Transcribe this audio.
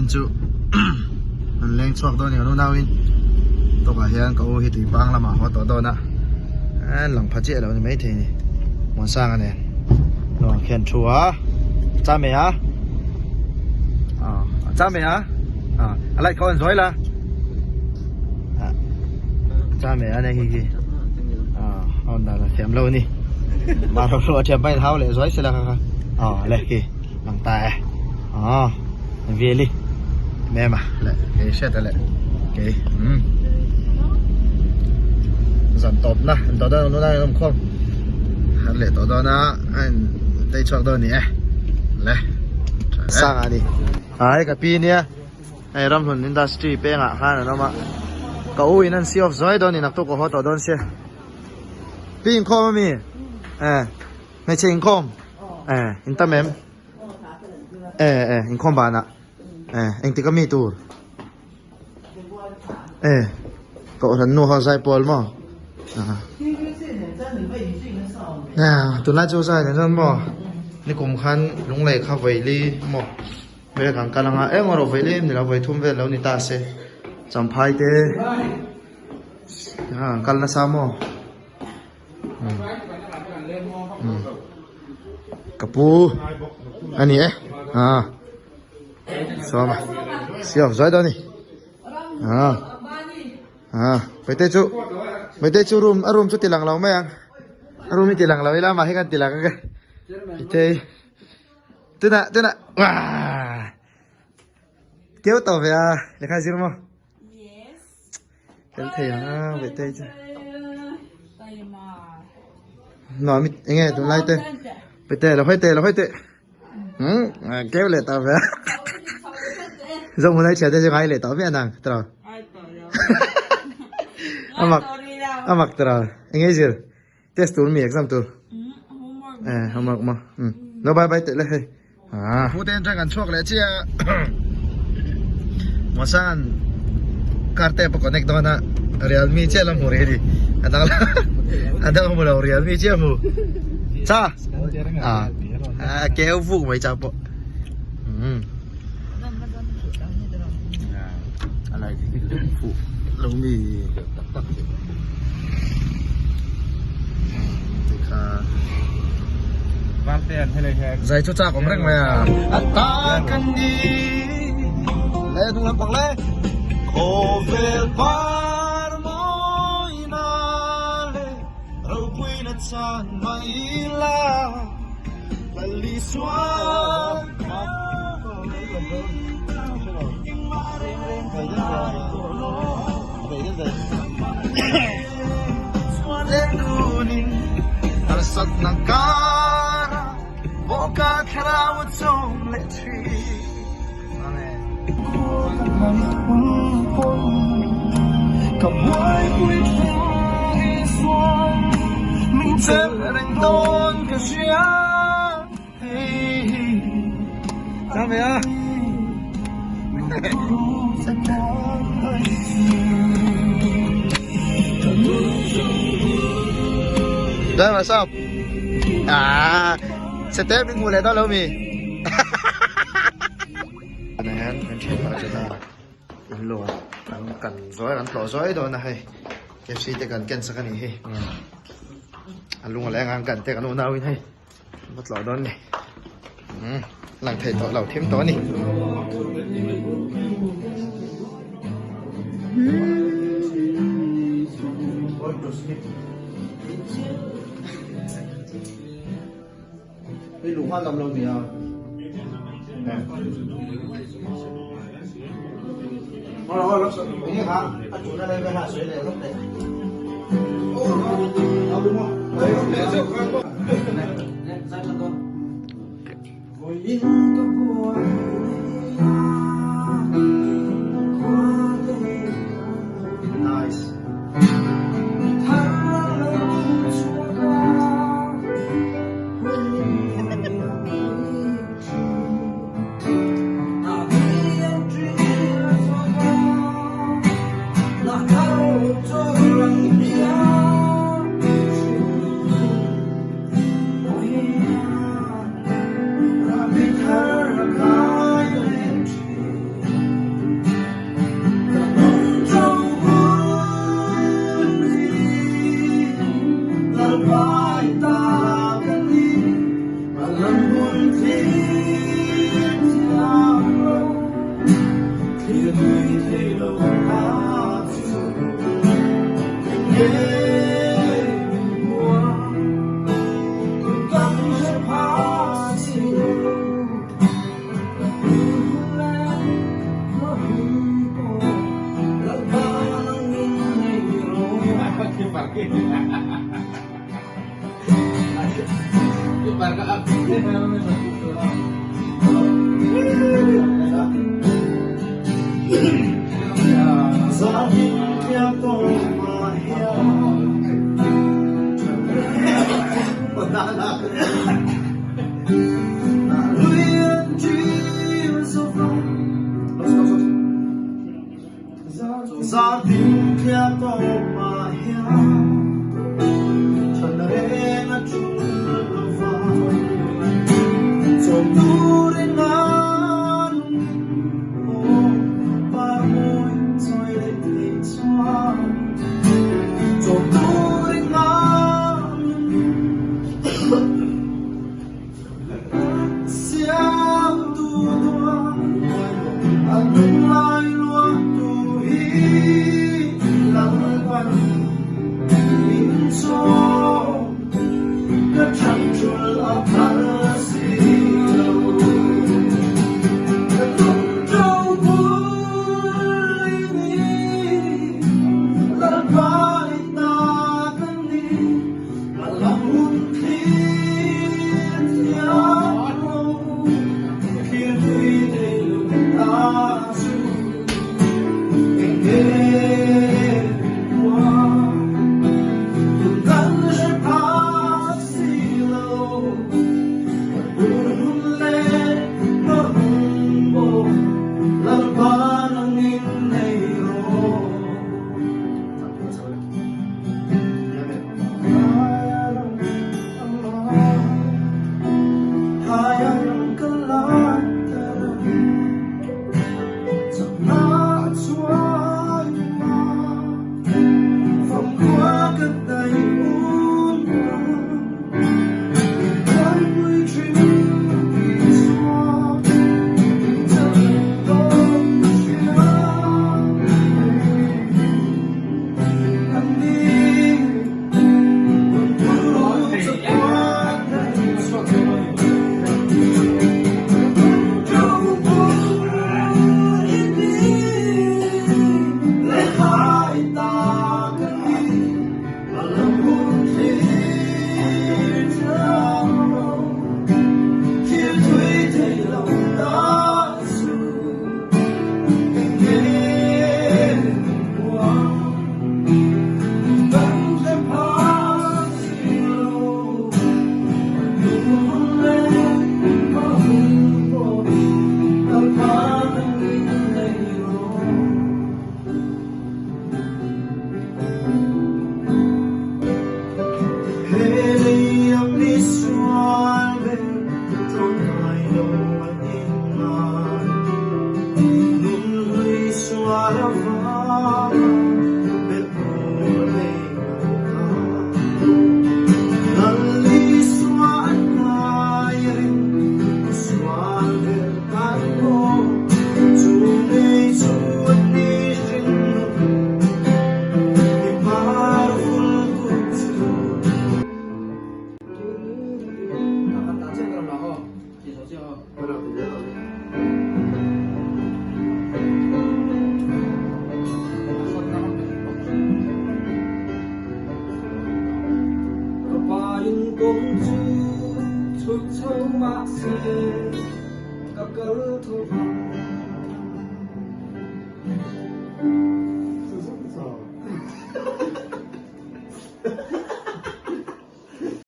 in chu an leng chuak do ni anu nawin to ka hian ka u hi tui pang lama ho to do na an lang phache lo ni mai the ni mon sang ane lo khen chua cha me à cha me à lại có enjoy là cha me ane hi on da là xem lâu ni mà rồi xem bay tháo lại rồi sẽ là lại kì bằng tay về đi mẹ mà lại cái set lại cái dần top na tao đó nó đang làm không hắn lại tao đó na anh đây cho đó nè lại sang à đi cái pin nha ai ram hồn industry pe ngã han nó mà cậu in anh siêu giỏi đó nè nạp tôi có họ tao đó xe pin không miไม่ใช่อินคอมอินเตอร์เมมอินคอมบานอ่ะเองติก็มีตัวก็ฉันนู่นเขาใส่ปอลมั้งตัวน่าจะใส่เนี่ยฉันบอกนี่กลุ่มคันลุงเล็กเขาไว้ลีมั้งเวลาการกันละมาเราไว้ลีนี่เราไว้ทุ่มเวลแล้วนี่ตาเสจำพายเต้กันละสามมั้งกระปูอันนี้สวมเสียบใจตัวนี้ไปเตจูรูมชุดตีหลังเราไหมยังรูมมีตีหลังเราเวลามาให้กันตีหลังกันไปเตตัวน่ะว้าเกี่ยวต่อไปเลขาซิร์มั้งเกี่ยวเทียนไปเตจูนอนมียังไงตัวไรเตไปเตะเราค่อยเตะkéo lại tao về giống như này trẻ thì ai lại tao về nàng tao ăn mặc tao anh ấy gì test tour mi exam tour homework mà nó bye tự lấy phụ tên trang cần chuộc lại chia mà san carte pa connect đó na Realme chia làm hore đi ada kamu lah Realme chia mu cha kéo vụ mấy cháu bộ này phụ lâu mì van tiền hay là giày cho cha có răng mày ta cần đi lê tung làm bằng lê khổ về par môi na lê râu quy na chan mai la Bali suan Arsat nagara Boka karawat song letri Kaboy kuit suan Mình chân rành đôn ka siya Sao mày à? Đây mà sao? Sẽ tép đến ngủ lại đó lâu mì. Này anh chơi vào cho ta. Anh lùa, anh cần dối, anh lọ dối đó này. KFC thì cần kén sắc cái này. Anh luôn là anh cần thì anh nào in hay. Bắt lọ đó này. Làng thầy tỏ lẩu thêm tó này. Cái lũ hoa làm lâu gì à? Thôi, lúc sợ, cái hả? Anh chủ ra đây với hạ suối này lúc này. Đúng không? Đây, để cho con. Này, ra cho con. Nice. Gia đình kia có mà hiểu cho nên là chung là vào cho tu đến ngàn ba môi rồi để thấy xóa cho tu đến ngàn xiang tu đoan anh lại luôn công chúa thuộc châu mạc xê các cỡ thô